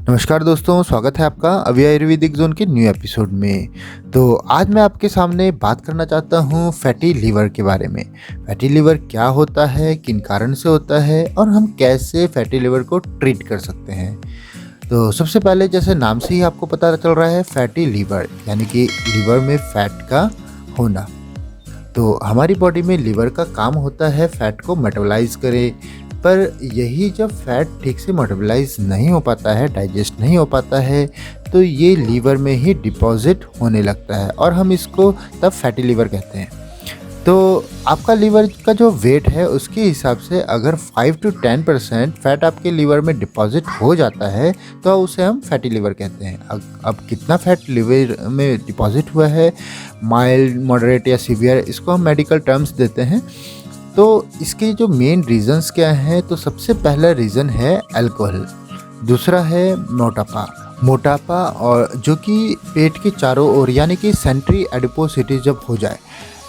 नमस्कार दोस्तों, स्वागत है आपका अभी आयुर्वेदिक जोन के न्यू एपिसोड में। तो आज मैं आपके सामने बात करना चाहता हूँ फैटी लीवर के बारे में। फैटी लीवर क्या होता है, किन कारण से होता है और हम कैसे फैटी लीवर को ट्रीट कर सकते हैं। तो सबसे पहले जैसे नाम से ही आपको पता चल रहा है, फैटी लीवर यानी कि लीवर में फैट का होना। तो हमारी बॉडी में लीवर का काम होता है फैट को मेटाबॉलाइज करे, पर यही जब फैट ठीक से मेटाबॉलाइज नहीं हो पाता है, डाइजेस्ट नहीं हो पाता है, तो ये लीवर में ही डिपॉजिट होने लगता है और हम इसको तब फैटी लीवर कहते हैं। तो आपका लीवर का जो वेट है उसके हिसाब से अगर 5 to 10% फैट आपके लीवर में डिपॉजिट हो जाता है तो उसे हम फैटी लीवर कहते हैं। अब कितना फैट लीवर में डिपॉजिट हुआ है, माइल्ड, मॉडरेट या सीवियर, इसको हम मेडिकल टर्म्स देते हैं। तो इसके जो मेन रीजंस क्या हैं, तो सबसे पहला रीज़न है अल्कोहल, दूसरा है मोटापा और जो कि पेट के चारों ओर यानी कि सेंट्री एडिपोसिटी जब हो जाए।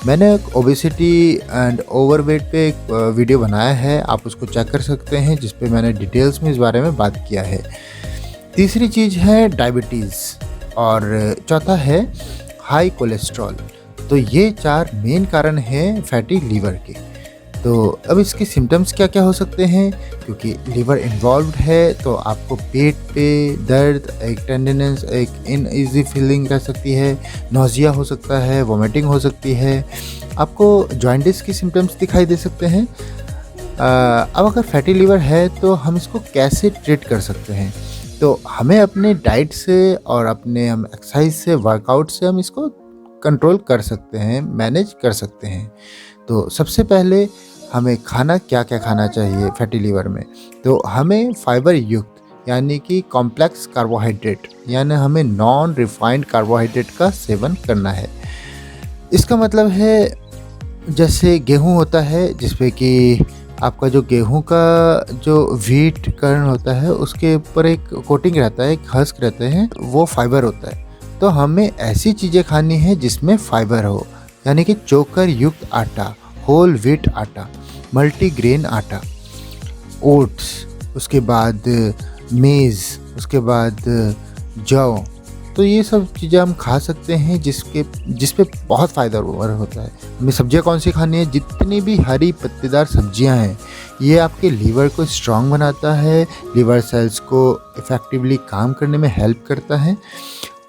मैंने ओबेसिटी एंड ओवरवेट पे एक वीडियो बनाया है, आप उसको चेक कर सकते हैं, जिस पे मैंने डिटेल्स में इस बारे में बात किया है। तीसरी चीज़ है डायबिटीज़ और चौथा है हाई कोलेस्ट्रॉल। तो ये 4 मेन कारण हैं फैटी लीवर के। तो अब इसके सिम्टम्स क्या क्या हो सकते हैं, क्योंकि लीवर इन्वॉल्व्ड है तो आपको पेट पे दर्द, एक टेंडनेस, एक इनईजी फीलिंग रह सकती है, नौजिया हो सकता है, वोमिटिंग हो सकती है, आपको जॉइंटिस की सिम्टम्स दिखाई दे सकते हैं। अब अगर फैटी लीवर है तो हम इसको कैसे ट्रीट कर सकते हैं, तो हमें अपने डाइट से और अपने हम एक्सरसाइज से, वर्कआउट से हम इसको कंट्रोल कर सकते हैं, मैनेज कर सकते हैं। तो सबसे पहले हमें खाना क्या क्या खाना चाहिए फैटी लीवर में, तो हमें फाइबर युक्त यानी कि कॉम्प्लेक्स कार्बोहाइड्रेट यानी हमें नॉन रिफाइंड कार्बोहाइड्रेट का सेवन करना है। इसका मतलब है जैसे गेहूं होता है, जिसपे कि आपका जो गेहूं का जो व्हीट कर्ण होता है उसके ऊपर एक कोटिंग रहता है, एक हस्क रहते हैं, वो फाइबर होता है। तो हमें ऐसी चीज़ें खानी है जिसमें फाइबर हो, यानी कि चोकर युक्त आटा, होल व्हीट आटा, मल्टीग्रेन आटा, ओट्स, उसके बाद मेज़, उसके बाद जौ। तो ये सब चीज़ें हम खा सकते हैं जिस पे बहुत फ़ायदा होता है। हमें सब्जियां कौन सी खानी है, जितनी भी हरी पत्तेदार सब्जियां हैं, ये आपके लीवर को स्ट्रॉन्ग बनाता है, लीवर सेल्स को इफ़ेक्टिवली काम करने में हेल्प करता है।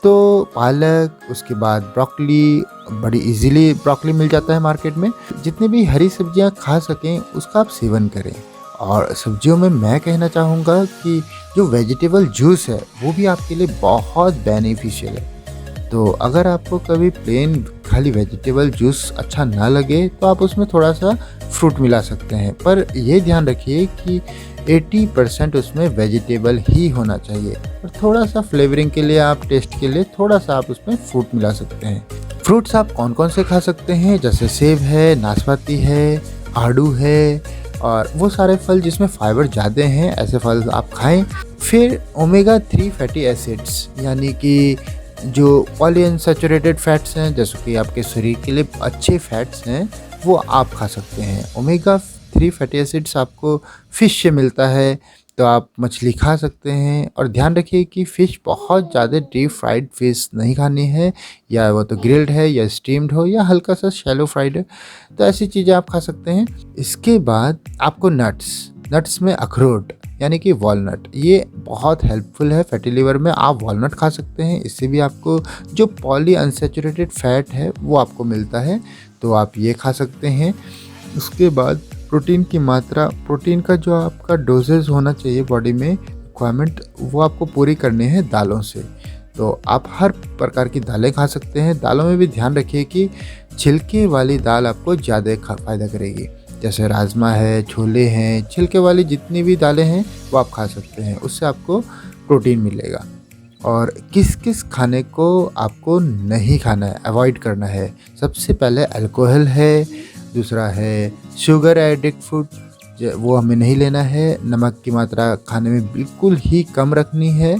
तो पालक, उसके बाद ब्रोकली, बड़ी इजीली ब्रोकली मिल जाता है मार्केट में। जितनी भी हरी सब्जियां खा सकें उसका आप सेवन करें। और सब्जियों में मैं कहना चाहूँगा कि जो वेजिटेबल जूस है वो भी आपके लिए बहुत बेनिफिशियल है। तो अगर आपको कभी प्लेन खाली वेजिटेबल जूस अच्छा ना लगे तो आप उसमें थोड़ा सा फ्रूट मिला सकते हैं, पर यह ध्यान रखिए कि 80% उसमें वेजिटेबल ही होना चाहिए और थोड़ा सा फ्लेवरिंग के लिए, आप टेस्ट के लिए थोड़ा सा आप उसमें फ्रूट मिला सकते हैं। फ्रूट्स आप कौन कौन से खा सकते हैं, जैसे सेब है, नाशपाती है, आड़ू है और वो सारे फल जिसमें फाइबर ज़्यादा हैं, ऐसे फल आप खाएं। फिर ओमेगा 3 फैटी एसिड्स यानी कि जो पॉलीअनसैचुरेटेड फैट्स हैं, जैसे कि आपके शरीर के लिए अच्छे फैट्स हैं, वो आप खा सकते हैं। ओमेगा 3 फैटी एसिड्स आपको फ़िश से मिलता है, तो आप मछली खा सकते हैं। और ध्यान रखिए कि फ़िश बहुत ज़्यादा डीप फ्राइड फ़िश नहीं खानी है, या वो तो ग्रिल्ड है या स्टीम्ड हो या हल्का सा शैलो फ्राइड है, तो ऐसी चीज़ें आप खा सकते हैं। इसके बाद आपको नट्स में अखरोट यानी कि वॉलनट, ये बहुत हेल्पफुल है फैटी लीवर में। आप वॉलनट खा सकते हैं, इससे भी आपको जो पॉली अनसैचुरेटेड फैट है वो आपको मिलता है, तो आप ये खा सकते हैं। उसके बाद प्रोटीन की मात्रा, प्रोटीन का जो आपका डोजेज होना चाहिए बॉडी में रिक्वायरमेंट, वो आपको पूरी करनी है दालों से। तो आप हर प्रकार की दालें खा सकते हैं। दालों में भी ध्यान रखिए कि छिलके वाली दाल आपको ज़्यादा फ़ायदा करेगी, जैसे राजमा है, छोले हैं, छिलके वाली जितनी भी दालें हैं वो आप खा सकते हैं, उससे आपको प्रोटीन मिलेगा। और किस किस खाने को आपको नहीं खाना है, अवॉइड करना है, सबसे पहले अल्कोहल है, दूसरा है शुगर एडिड फूड, वो हमें नहीं लेना है। नमक की मात्रा खाने में बिल्कुल ही कम रखनी है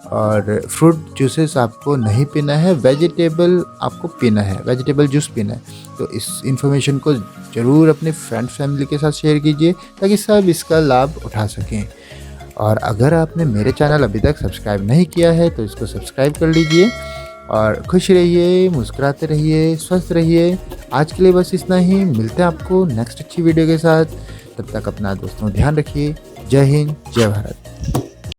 और फ्रूट जूसेस आपको नहीं पीना है, वेजिटेबल आपको पीना है, वेजिटेबल जूस पीना है। तो इस इन्फॉर्मेशन को ज़रूर अपने फ्रेंड फैमिली के साथ शेयर कीजिए ताकि सब इसका लाभ उठा सकें। और अगर आपने मेरे चैनल अभी तक सब्सक्राइब नहीं किया है तो इसको सब्सक्राइब कर लीजिए और खुश रहिए, मुस्कुराते रहिए, स्वस्थ रहिए। आज के लिए बस इतना ही, मिलते हैं आपको नेक्स्ट अच्छी वीडियो के साथ। तब तक अपना दोस्तों ध्यान रखिए। जय हिंद, जय भारत।